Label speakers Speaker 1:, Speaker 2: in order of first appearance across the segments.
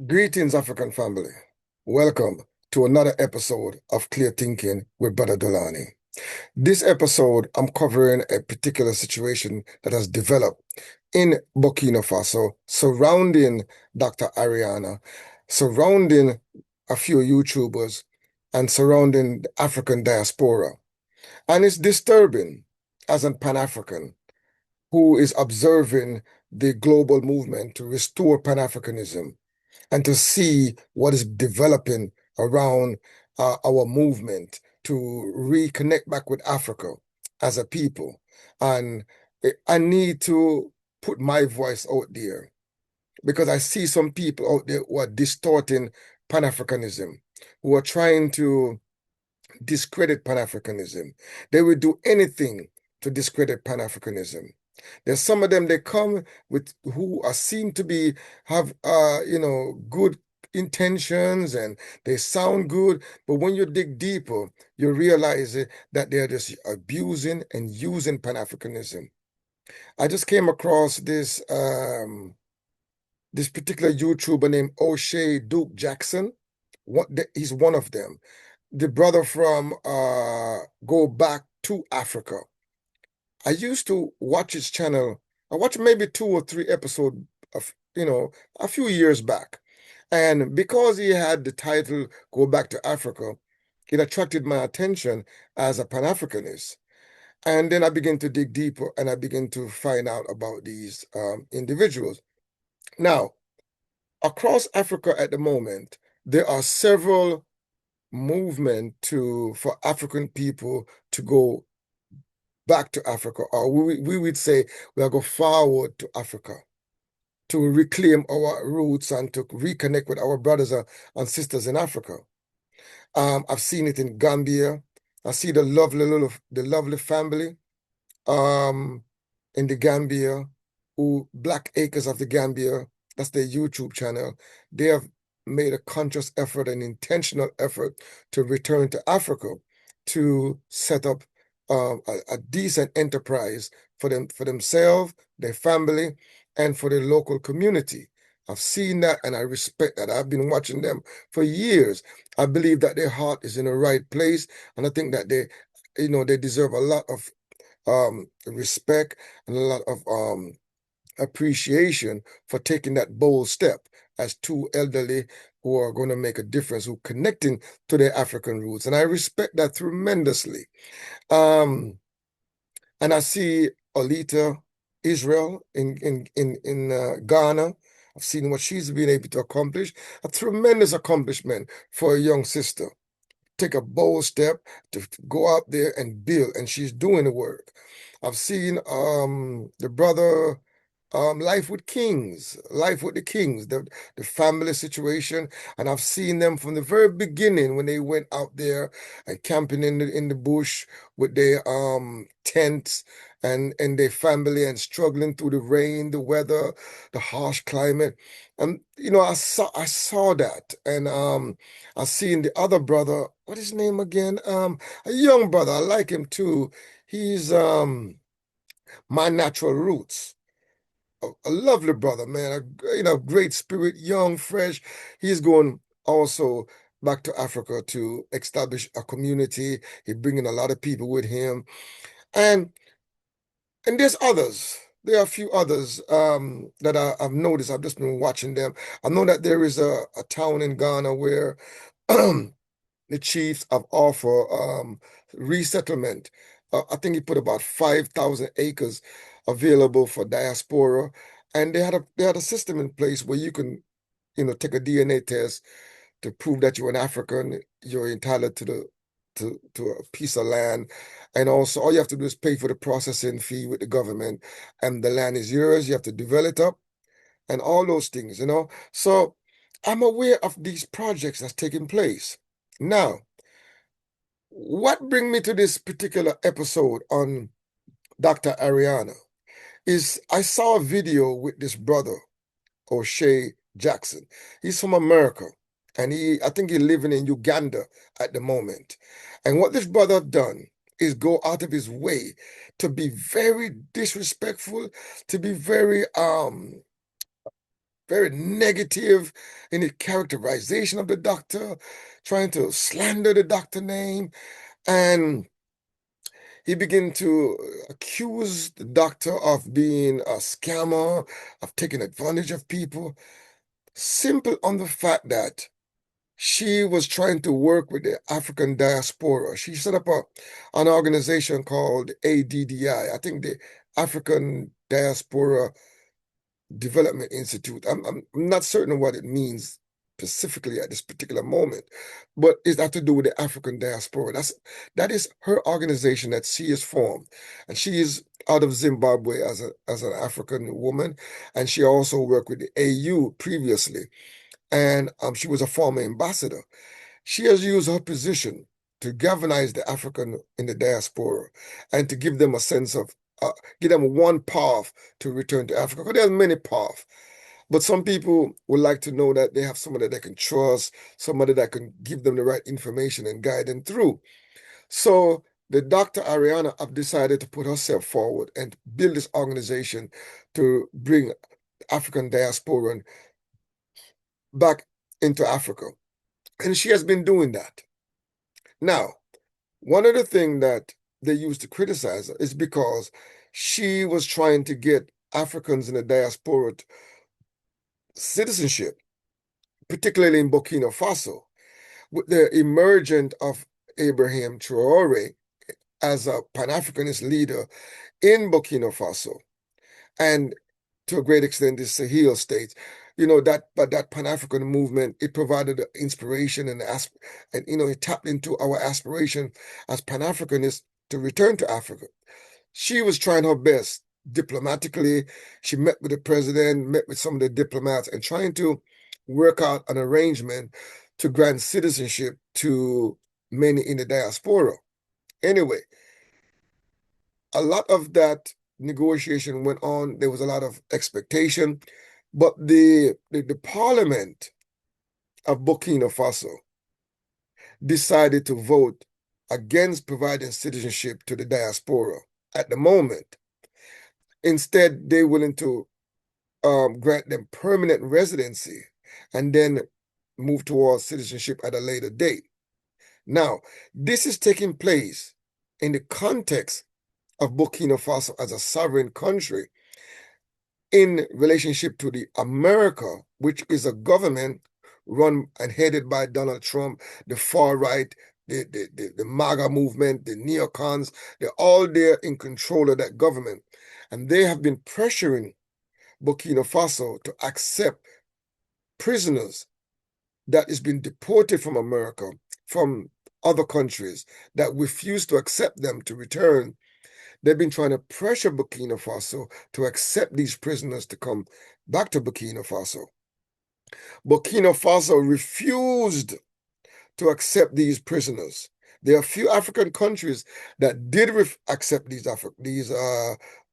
Speaker 1: Greetings, African family. Welcome to another episode of Clear Thinking with Brother Dulani. This episode, I'm covering a particular situation that has developed in Burkina Faso surrounding Dr. Ariana, surrounding a few YouTubers, and surrounding the African diaspora. And it's disturbing as a Pan-African who is observing the global movement to restore Pan-Africanism and to see what is developing around our movement to reconnect back with Africa as a people. And I need to put my voice out there because I see some people out there who are distorting Pan-Africanism, who are trying to discredit Pan-Africanism. They will do anything to discredit Pan-Africanism. There's some of them they come with who are seen to be have good intentions and they sound good, but when you dig deeper, you realize that they're just abusing and using Pan-Africanism. I just came across this particular YouTuber named O'Shea Duke Jackson. He's one of them, the brother from Go Back to Africa. I used to watch his channel. I watched maybe 2 or 3 episodes of, a few years back. And because he had the title Go Back to Africa, it attracted my attention as a Pan-Africanist. And then I began to dig deeper and I began to find out about these individuals. Now, across Africa at the moment, there are several movement for African people to go back to Africa, or we would say we are go forward to Africa to reclaim our roots and to reconnect with our brothers and sisters in Africa. I've seen it in Gambia. I see the lovely family um, in the Gambia, who Black Acres of the Gambia, that's their YouTube channel. They have made a conscious effort, an intentional effort to return to Africa to set up a decent enterprise for themselves, their family, and for the local community. I've seen that and I respect that. I've been watching them for years. I believe that their heart is in the right place, and I think that they deserve a lot of respect and a lot of appreciation for taking that bold step as two elderly who are going to make a difference, who connecting to their African roots. And I respect that tremendously. Um, and I see Olita Israel in Ghana. I've seen what she's been able to accomplish. A tremendous accomplishment for a young sister. Take a bold step to go out there and build, and she's doing the work. I've seen the brother Life with the Kings, the family situation, and I've seen them from the very beginning when they went out there and camping in the bush with their tents and their family and struggling through the rain, the weather, the harsh climate. And I saw that, and I seen the other brother, what is his name again? A young brother, I like him too. He's My Natural Roots, a lovely brother, man. Great spirit, young, fresh. He's going also back to Africa to establish a community. He's bringing a lot of people with him, and and there's others. There are a few others that I've noticed. I've just been watching them. I know that there is a town in Ghana where the chiefs have offered resettlement. I think he put about 5,000 acres available for diaspora, and they had a system in place where you can, take a DNA test to prove that you're an African. You're entitled to a piece of land, and also all you have to do is pay for the processing fee with the government, and the land is yours. You have to develop it up and all those things. So I'm aware of these projects that's taking place now. What bring me to this particular episode on Dr. Ariana is I saw a video with this brother, O'Shea Jackson. He's from America, and I think he's living in Uganda at the moment. And what this brother done is go out of his way to be very disrespectful, to be very very negative in the characterization of the doctor, trying to slander the doctor name. And he began to accuse the doctor of being a scammer, of taking advantage of people, simple on the fact that she was trying to work with the African diaspora. She set up an organization called ADDI, I think the African Diaspora Development Institute. I'm not certain what it means specifically at this particular moment, but it's got to do with the African diaspora. That is her organization that she has formed, and she is out of Zimbabwe as an African woman, and she also worked with the AU previously, and she was a former ambassador. She has used her position to galvanize the African in the diaspora and to give them a sense of, give them one path to return to Africa. Because there's many paths, but some people would like to know that they have somebody they can trust, somebody that can give them the right information and guide them through. So the Dr. Ariana have decided to put herself forward and build this organization to bring African diaspora back into Africa. And she has been doing that. Now, one of the things that they used to criticize her is because she was trying to get Africans in the diaspora citizenship, particularly in Burkina Faso, with the emergence of Abraham Traore as a Pan-Africanist leader in Burkina Faso, and to a great extent the Sahel states. But that Pan-African movement, it provided inspiration and it tapped into our aspiration as Pan-Africanists to return to Africa. She was trying her best diplomatically. She met with the president, met with some of the diplomats, and trying to work out an arrangement to grant citizenship to many in the diaspora. Anyway, a lot of that negotiation went on. There was a lot of expectation, but the parliament of Burkina Faso decided to vote against providing citizenship to the diaspora at the moment. Instead, they're willing to grant them permanent residency and then move towards citizenship at a later date. Now, this is taking place in the context of Burkina Faso as a sovereign country in relationship to the America, which is a government run and headed by Donald Trump, the far right, the MAGA movement, the neocons, they're all there in control of that government. And they have been pressuring Burkina Faso to accept prisoners that has been deported from America, from other countries that refuse to accept them to return. They've been trying to pressure Burkina Faso to accept these prisoners to come back to Burkina Faso. Burkina Faso refused to accept these prisoners. There are a few African countries that did accept these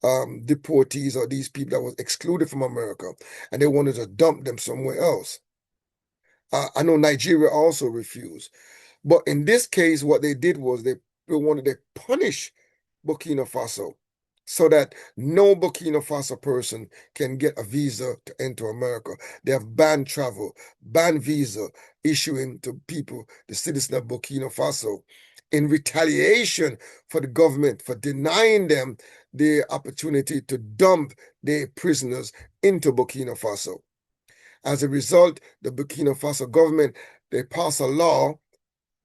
Speaker 1: deportees or these people that was excluded from America, and they wanted to dump them somewhere else. I know Nigeria also refused. But in this case, what they did was they wanted to punish Burkina Faso so that no Burkina Faso person can get a visa to enter America. They have banned travel, banned visa issuing to people, the citizens of Burkina Faso, in retaliation for the government for denying them the opportunity to dump their prisoners into Burkina Faso. As a result, the Burkina Faso government, they passed a law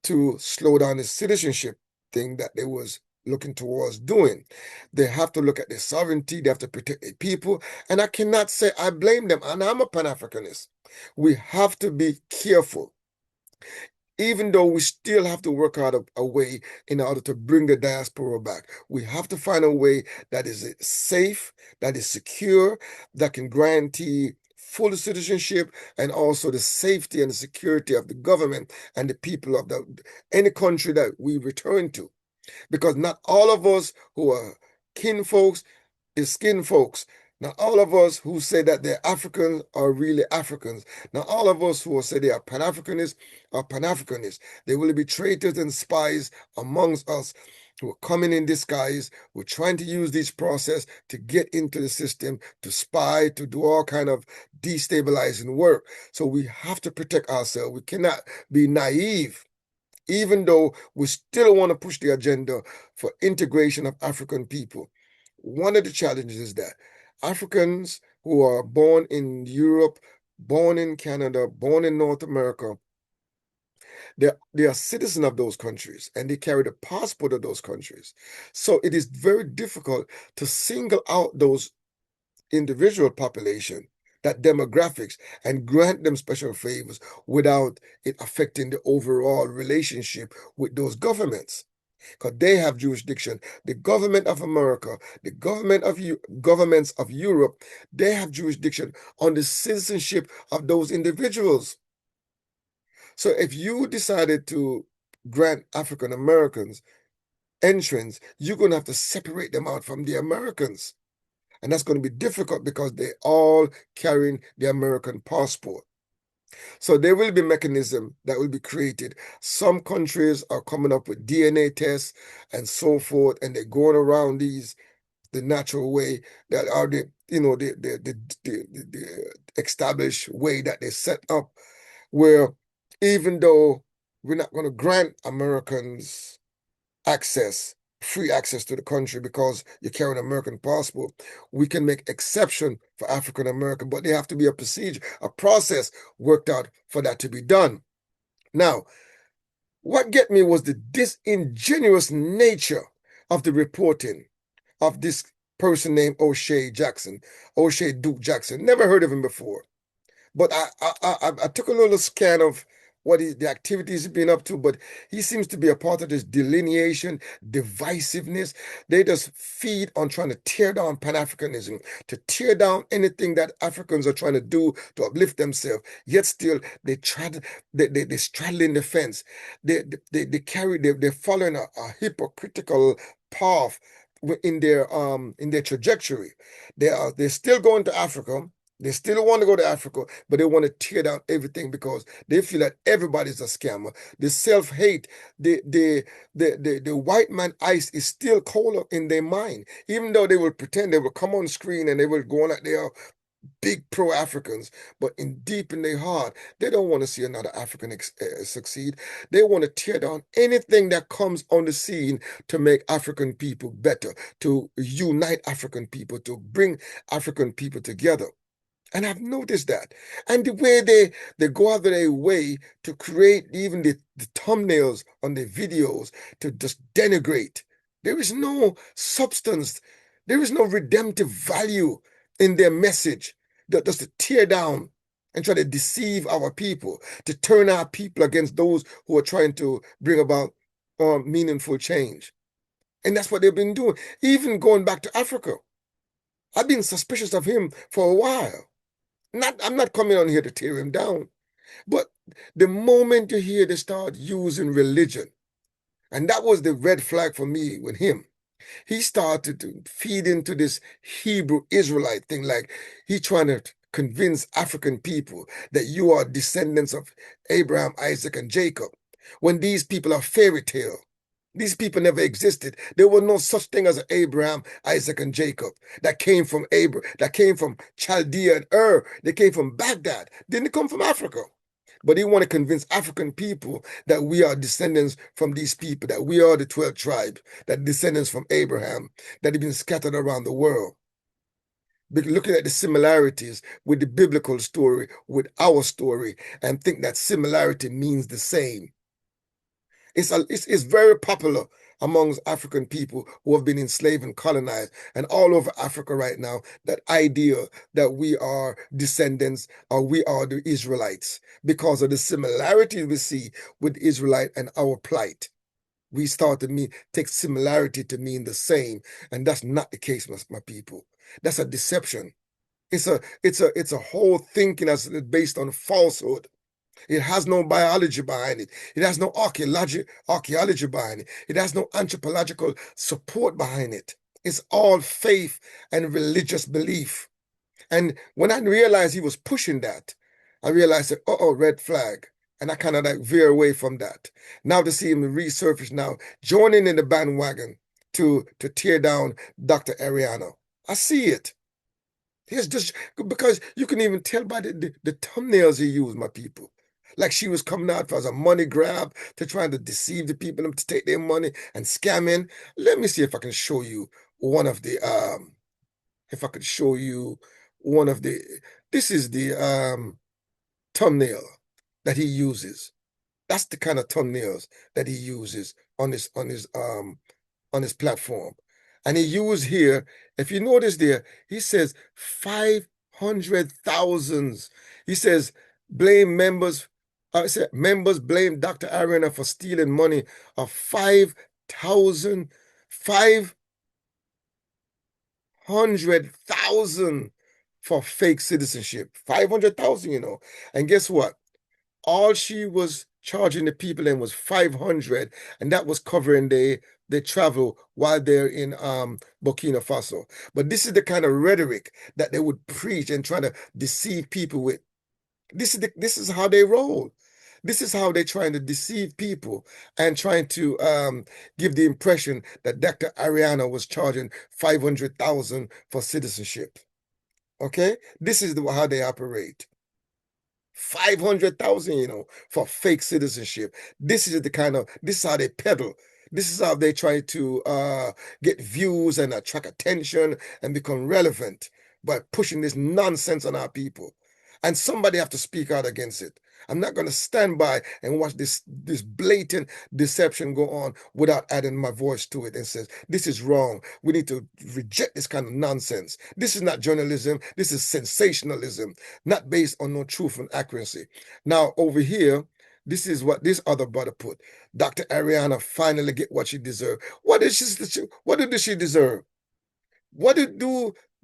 Speaker 1: to slow down the citizenship thing that they was looking towards doing. They have to look at their sovereignty, they have to protect their people, and I cannot say I blame them, and I'm a Pan-Africanist. We have to be careful, even though we still have to work out a way in order to bring the diaspora back. We have to find a way that is safe, that is secure, that can guarantee full citizenship and also the safety and the security of the government and the people of any country that we return to. Because not all of us who are kin folks is skin folks. Not all of us who say that they're Africans are really Africans. Not all of us who say they are Pan-Africanists are Pan-Africanists. There will be traitors and spies amongst us. who are coming in disguise, who are trying to use this process to get into the system, to spy, to do all kind of destabilizing work. So we have to protect ourselves. We cannot be naive, even though we still want to push the agenda for integration of African people. One of the challenges is that Africans who are born in Europe, born in Canada, born in North America, they are citizens of those countries and they carry the passport of those countries. So it is very difficult to single out those individual population, that demographics, and grant them special favors without it affecting the overall relationship with those governments. Because they have jurisdiction. The government of America, the governments of Europe, they have jurisdiction on the citizenship of those individuals. So if you decided to grant African Americans entrance, you're going to have to separate them out from the Americans. And that's going to be difficult because they all carrying the American passport. So there will be mechanism that will be created. Some countries are coming up with DNA tests and so forth, and they're going around the natural way that are the established way that they set up, where even though we're not going to grant Americans free access to the country because you carry an American passport, we can make exception for African American, but there have to be a procedure, a process worked out for that to be done. Now, what get me was the disingenuous nature of the reporting of this person named O'Shea Duke Jackson. Never heard of him before. But I took a little scan of what the activities he's been up to, but he seems to be a part of this delineation, divisiveness. They just feed on trying to tear down Pan-Africanism, to tear down anything that Africans are trying to do to uplift themselves. Yet still, they straddling the fence. They're following a hypocritical path in their trajectory. They're still going to Africa. They still want to go to Africa, but they want to tear down everything because they feel that everybody's a scammer. The self-hate, the white man ice is still colder in their mind, even though they will pretend they will come on screen and they will go on like they are big pro-Africans, but deep in their heart, they don't want to see another African succeed. They want to tear down anything that comes on the scene to make African people better, to unite African people, to bring African people together. And I've noticed that. And the way they go out of their way to create even the thumbnails on the videos to just denigrate. There is no substance. There is no redemptive value in their message. Just to tear down and try to deceive our people, to turn our people against those who are trying to bring about meaningful change. And that's what they've been doing. Even going back to Africa. I've been suspicious of him for a while. I'm not coming on here to tear him down, but the moment you hear they start using religion, and that was the red flag for me with him. He started to feed into this Hebrew Israelite thing, like he trying to convince African people that you are descendants of Abraham, Isaac, and Jacob, when these people are fairy tale. These people never existed. There was no such thing as Abraham, Isaac, and Jacob that came from that came from Chaldea and Ur. They came from Baghdad. Didn't come from Africa. But he want to convince African people that we are descendants from these people, that we are the 12 tribes, that descendants from Abraham, that have been scattered around the world. Looking at the similarities with the biblical story, with our story, and think that similarity means the same. It's very popular amongst African people who have been enslaved and colonized and all over Africa right now, that idea that we are descendants or we are the Israelites because of the similarities we see with Israelite and our plight. We start to take similarity to mean the same, and that's not the case, my people. That's a deception. It's a whole thinking that's based on falsehood. It has no biology behind it. It has no archaeology behind it. It has no anthropological support behind it. It's all faith and religious belief. And when I realized he was pushing that, I realized that, red flag. And I kind of like veer away from that. Now to see him resurface now, joining in the bandwagon to tear down Dr. Ariana. I see it. He's just because you can even tell by the thumbnails he used, my people. Like she was coming out as a money grab to trying to deceive the people to take their money and scamming. Let me see if I can show you one of the if I could show you one of the this is the thumbnail that he uses. That's the kind of thumbnails that he uses on his platform. And he used here, if you notice there, he says 500,000. He says blame members. I said members blame Dr. Ariana for stealing money of 500,000 for fake citizenship. 500,000, And guess what? All she was charging the people in was 500, and that was covering the travel while they're in Burkina Faso. But this is the kind of rhetoric that they would preach and try to deceive people with. This is how they roll. This is how they're trying to deceive people and trying to give the impression that Dr. Ariana was charging 500,000 for citizenship. Okay? This is how they operate. 500,000, for fake citizenship. This is how they peddle. This is how they try to get views and attract attention and become relevant by pushing this nonsense on our people. And somebody have to speak out against it. I'm not going to stand by and watch this blatant deception go on without adding my voice to it and says, this is wrong. We need to reject this kind of nonsense. This is not journalism. This is sensationalism, not based on no truth and accuracy. Now, over here, this is what this other brother put. Dr. Ariana finally get what she deserved. What did she deserve? What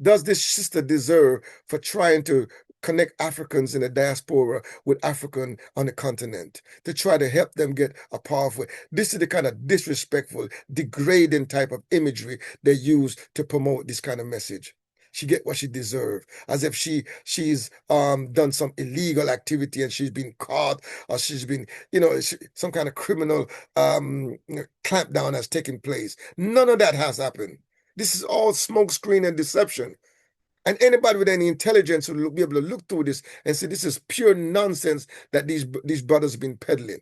Speaker 1: does this sister deserve for trying to connect Africans in the diaspora with African on the continent to try to help them get a powerful? This is the kind of disrespectful, degrading type of imagery they use to promote this kind of message. She get what she deserved, as if she's done some illegal activity and she's been caught, or she's been, some kind of criminal clampdown has taken place. None of that has happened. This is all smokescreen and deception. And anybody with any intelligence will be able to look through this and say this is pure nonsense that these brothers have been peddling.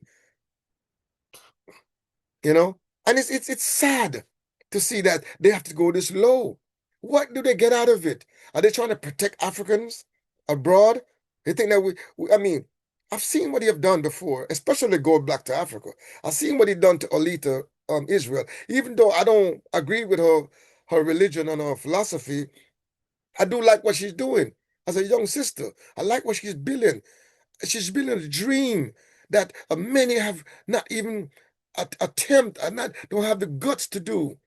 Speaker 1: And it's sad to see that they have to go this low. What do they get out of it? Are they trying to protect Africans abroad? They think that I've seen what he have done before, especially go back to Africa. I've seen what he done to Olita, Israel. Even though I don't agree with her religion and her philosophy, I do like what she's doing as a young sister. I like what she's building. She's building a dream that many have not even attempt and don't have the guts to do.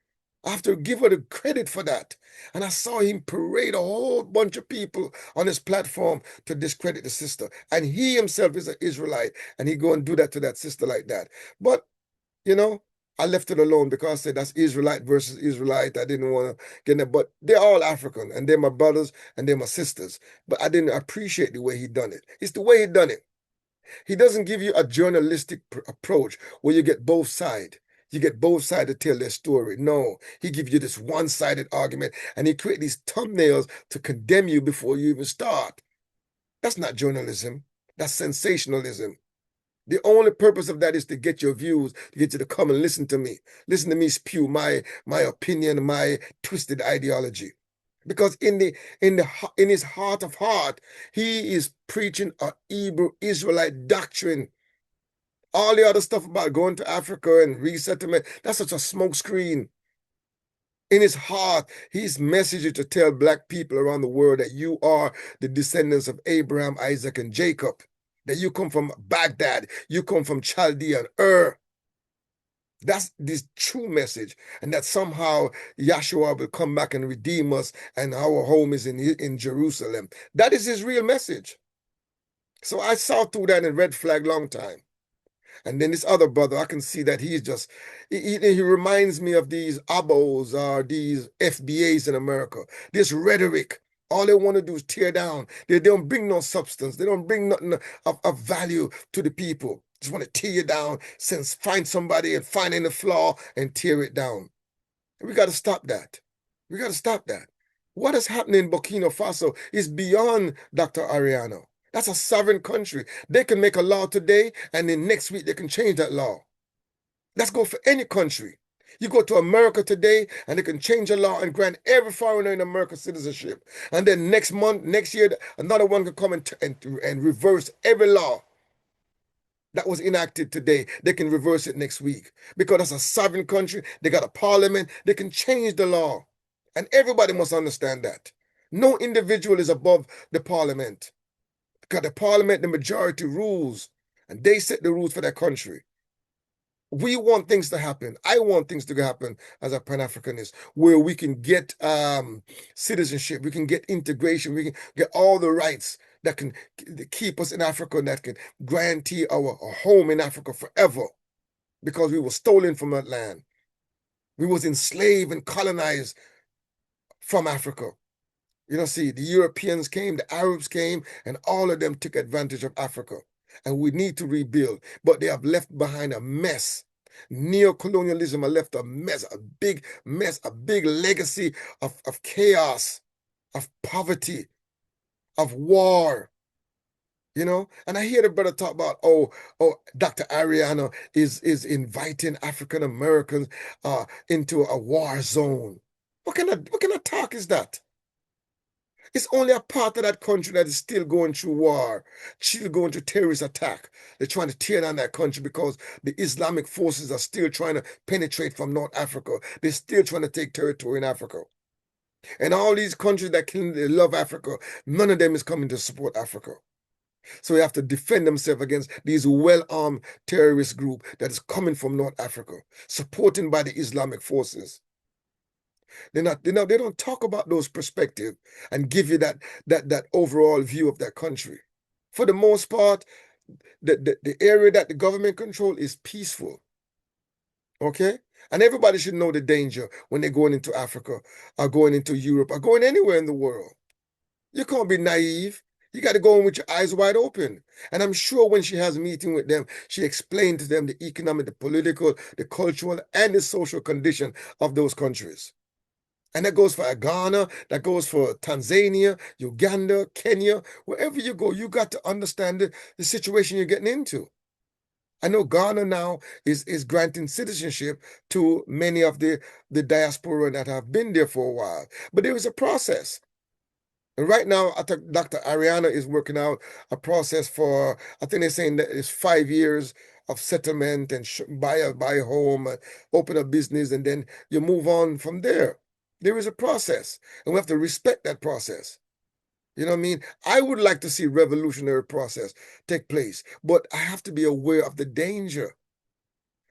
Speaker 1: I have to give her the credit for that. And I saw him parade a whole bunch of people on his platform to discredit the sister. And he himself is an Israelite, and he go and do that to that sister like that. But, I left it alone because I said that's Israelite versus Israelite. I didn't want to get in there, but they're all African, and they're my brothers and they're my sisters. But I didn't appreciate the way he done it. It's the way he done it. He doesn't give you a journalistic approach where you get both sides. You get both sides to tell their story. No, he gives you this one-sided argument, and he create these thumbnails to condemn you before you even start. That's not journalism. That's sensationalism. The only purpose of that is to get your views, to get you to come and listen to me. Listen to me spew my opinion, my twisted ideology. Because in his heart of heart, he is preaching a Hebrew Israelite doctrine. All the other stuff about going to Africa and resettlement, that's such a smokescreen. In his heart, his message is to tell black people around the world that you are the descendants of Abraham, Isaac, and Jacob. That you come from Baghdad, you come from Chaldea and Ur. That's this true message. And that somehow Yahshua will come back and redeem us and our home is in Jerusalem. That is his real message. So I saw through that and red flag long time. And then this other brother, I can see that he's just, he reminds me of these abos or these FBAs in America. This rhetoric. All they want to do is tear down. They don't bring no substance. They don't bring nothing of value to the people. Just want to tear you down, since find somebody and find any flaw and tear it down. We got to stop that. We got to stop that. What is happening in Burkina Faso is beyond Dr. Ariano. That's a sovereign country. They can make a law today, and then next week they can change that law. Let's go for any country. You go to America today, and they can change a law and grant every foreigner in America citizenship. And then next month, next year, another one can come and reverse every law that was enacted today. They can reverse it next week because that's a sovereign country. They got a parliament. They can change the law. And everybody must understand that. No individual is above the parliament because the parliament, the majority rules, and they set the rules for their country. We want things to happen. I want things to happen as a Pan-Africanist, where we can get citizenship, we can get integration, we can get all the rights that can keep us in Africa, that can guarantee our home in Africa forever, because we were stolen from that land. We was enslaved and colonized from Africa. See, the Europeans came, the Arabs came, and all of them took advantage of Africa. And we need to rebuild, but they have left behind a mess. Neo-colonialism has left a mess, a big mess, a big legacy of chaos, of poverty, of war. And I hear the brother talk about, Dr. Ariana is inviting African Americans into a war zone. What kind of talk is that? It's only a part of that country that is still going through war, still going through terrorist attack. They're trying to tear down that country because the Islamic forces are still trying to penetrate from North Africa. They're still trying to take territory in Africa. And all these countries that they love Africa, none of them is coming to support Africa. So they have to defend themselves against these well-armed terrorist group that is coming from North Africa, supported by the Islamic forces. They don't talk about those perspectives and give you that overall view of that country. For the most part, the area that the government control is peaceful. Okay? And everybody should know the danger when they're going into Africa or going into Europe or going anywhere in the world. You can't be naive. You got to go in with your eyes wide open. And I'm sure when she has a meeting with them, she explained to them the economic, the political, the cultural, and the social condition of those countries. And that goes for Ghana, that goes for Tanzania, Uganda, Kenya. Wherever you go, you got to understand the situation you're getting into. I know Ghana now is granting citizenship to many of the diaspora that have been there for a while. But there is a process. And right now, I think Dr. Ariana is working out a process for, I think they're saying that it's 5 years of settlement and buy a home, open a business, and then you move on from there. There is a process, and we have to respect that process. You know what I mean? I would like to see revolutionary process take place, but I have to be aware of the danger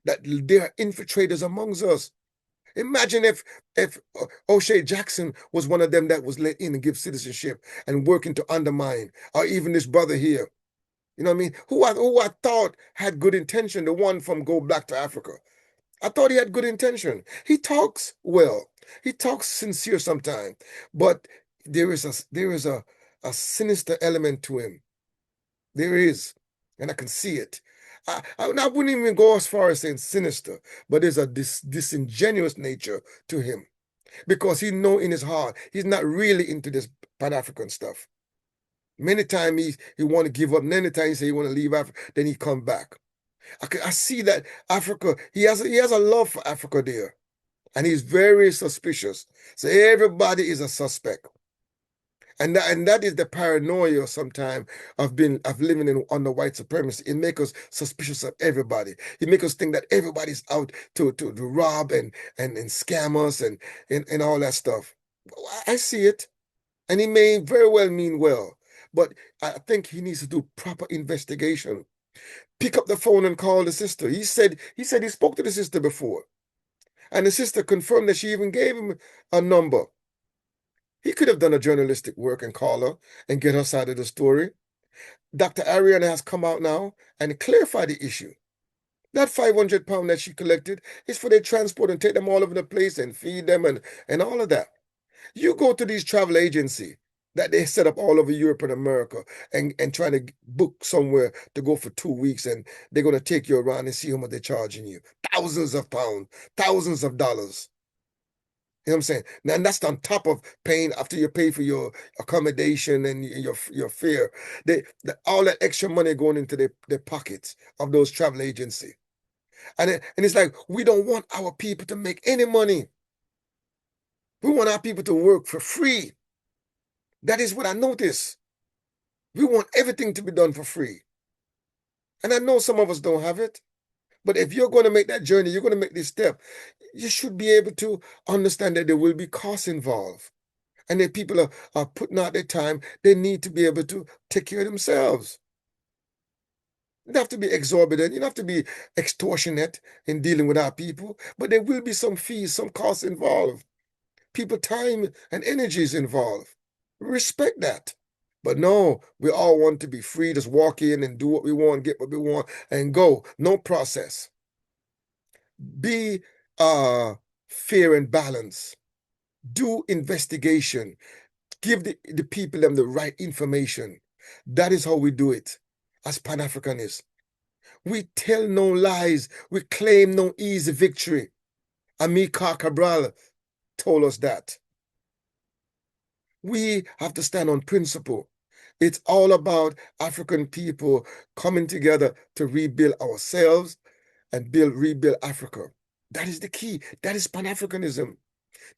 Speaker 1: that there are infiltrators amongst us. Imagine if O'Shea Jackson was one of them that was let in and give citizenship and working to undermine, or even this brother here. You know what I mean? Who I thought had good intention, the one from Go Back to Africa. I thought he had good intention. He talks well. He talks sincere sometimes, but there is a sinister element to him. There is, and I can see it. I wouldn't even go as far as saying sinister, but there's a disingenuous nature to him, because he know in his heart he's not really into this Pan-African stuff. Many times he want to give up. Many times he say he want to leave Africa, then he come back. I see that Africa, he has a love for Africa there. And he's very suspicious. So everybody is a suspect. And that is the paranoia sometimes of living under white supremacy. It makes us suspicious of everybody. It makes us think that everybody's out to rob and scam us and all that stuff. I see it. And he may very well mean well. But I think he needs to do proper investigation. Pick up the phone and call the sister. He said he spoke to the sister before. And the sister confirmed that she even gave him a number. He could have done a journalistic work and call her and get her side of the story. Dr. Ariana has come out now and clarified the issue. That £500 that she collected is for their transport and take them all over the place and feed them and all of that. You go to these travel agency that they set up all over Europe and America and trying to book somewhere to go for 2 weeks, and they're going to take you around and see how much they're charging you. Thousands of pounds, thousands of dollars. You know what I'm saying? Now, and that's on top of paying after you pay for your accommodation and your fare. All that extra money going into their pockets of those travel agency. And it's like, we don't want our people to make any money. We want our people to work for free. That is what I notice. We want everything to be done for free. And I know some of us don't have it. But if you're going to make that journey, you're going to make this step, you should be able to understand that there will be costs involved. And if people are putting out their time, they need to be able to take care of themselves. You don't have to be exorbitant. You don't have to be extortionate in dealing with our people. But there will be some fees, some costs involved. People time and energy is involved. Respect that. But no, we all want to be free, just walk in and do what we want, get what we want, and go. No process. Be fair and balanced. Do investigation. Give the people them the right information. That is how we do it as Pan-Africanists. We tell no lies. We claim no easy victory. Amilcar Cabral told us that. We have to stand on principle. It's all about African people coming together to rebuild ourselves and rebuild Africa. That is the key. That is Pan-Africanism.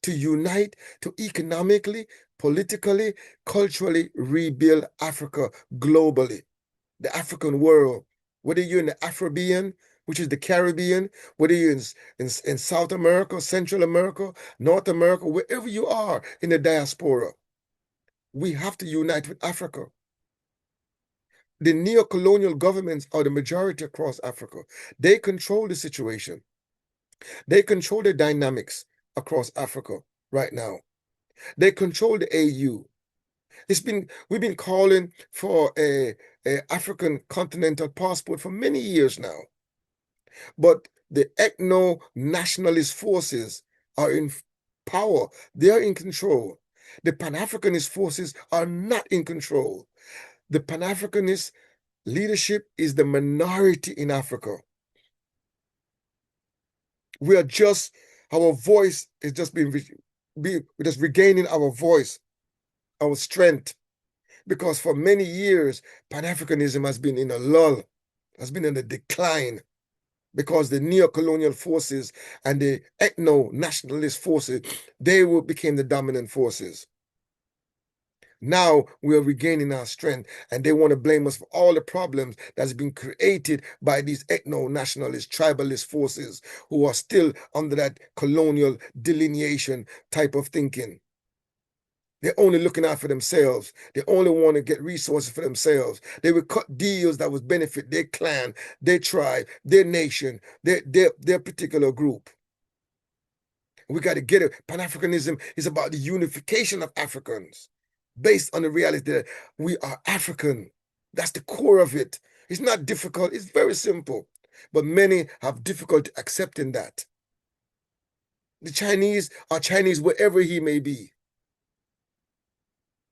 Speaker 1: To unite, to economically, politically, culturally rebuild Africa globally, the African world. Whether you're in the Afrobean, which is the Caribbean, whether you're in South America, Central America, North America, wherever you are in the diaspora, we have to unite with Africa. The neo-colonial governments are the majority across Africa. They control the situation. They control the dynamics across Africa right now. They control the AU. We've been calling for a African continental passport for many years now. But the ethno-nationalist forces are in power. They are in control. The Pan-Africanist forces are not in control. The Pan-Africanist leadership is the minority in Africa. We are just, our voice is just we're just regaining our voice, our strength. Because for many years, Pan-Africanism has been in a lull, has been in a decline, because the neo-colonial forces and the ethno-nationalist forces, they became the dominant forces. Now we are regaining our strength, and they want to blame us for all the problems that's been created by these ethno-nationalist, tribalist forces who are still under that colonial delineation type of thinking. They're only looking out for themselves. They only want to get resources for themselves. They will cut deals that would benefit their clan, their tribe, their nation, their particular group. We got to get it. Pan-Africanism is about the unification of Africans based on the reality that we are African. That's the core of it. It's not difficult. It's very simple. But many have difficulty accepting that. The Chinese are Chinese wherever he may be.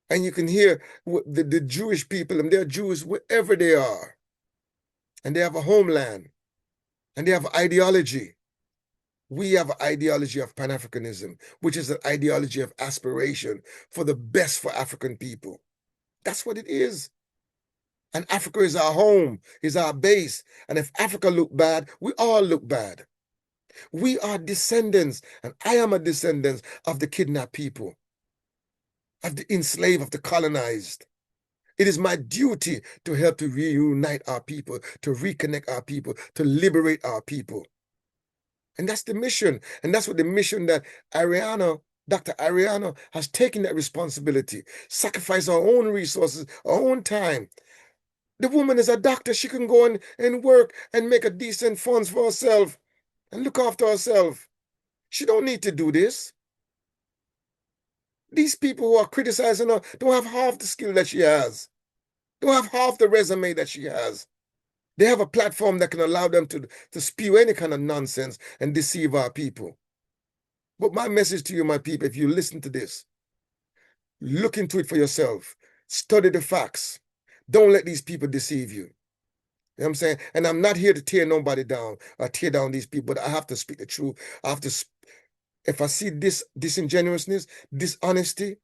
Speaker 1: And you can hear the Jewish people, and they're Jews wherever they are. And they have a homeland. And they have ideology. We have an ideology of Pan-Africanism, which is an ideology of aspiration for the best for African people. That's what it is. And Africa is our home, is our base. And if Africa look bad, we all look bad. We are descendants, and I am a descendant of the kidnapped people, of the enslaved, of the colonized. It is my duty to help to reunite our people, to reconnect our people, to liberate our people. And that's the mission. And that's what the mission that Dr. Arikana has taken that responsibility, sacrifice our own resources, our own time. The woman is a doctor. She can go and work and make a decent funds for herself and look after herself. She don't need to do this. These people who are criticizing her don't have half the skill that she has. Don't have half the resume that she has. They have a platform that can allow them to spew any kind of nonsense and deceive our people. But my message to you, my people, if you listen to this, Look into it for yourself. Study the facts. Don't let these people deceive you. You know what I'm saying? And I'm not here to tear nobody down or tear down these people, but I have to speak the truth. I have to, if I see this disingenuousness, dishonesty,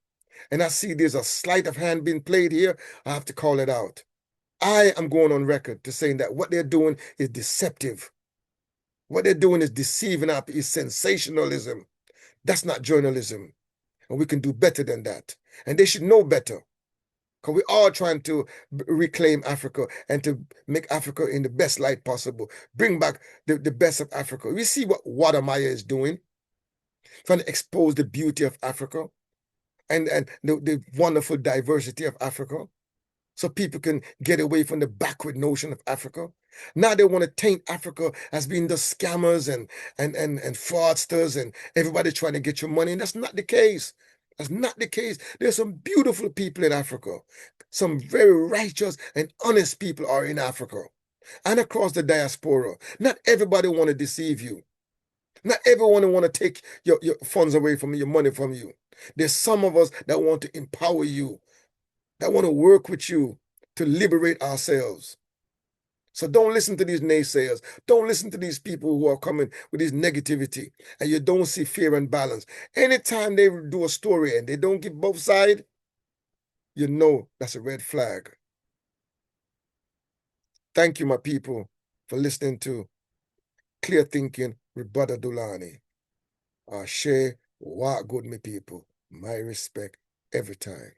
Speaker 1: and I see there's a sleight of hand being played here, I have to call it out. I am going on record to saying that what they're doing is deceptive. What they're doing is deceiving us, is sensationalism. That's not journalism. And we can do better than that. And they should know better. Because we're all trying to reclaim Africa and to make Africa in the best light possible. Bring back the best of Africa. We see what Wadamaya is doing, trying to expose the beauty of Africa and the wonderful diversity of Africa, so people can get away from the backward notion of Africa. Now they want to taint Africa as being the scammers and fraudsters and everybody trying to get your money. And that's not the case. That's not the case. There's some beautiful people in Africa. Some very righteous and honest people are in Africa and across the diaspora. Not everybody want to deceive you. Not everyone want to take your funds away from you, your money from you. There's some of us that want to empower you, that want to work with you to liberate ourselves. So don't listen to these naysayers. Don't listen to these people who are coming with this negativity and you don't see fair and balance. Anytime they do a story and they don't give both sides, you know that's a red flag. Thank you, my people, for listening to Clear Thinking with Brother Dulani. Share what good, my people. My respect every time.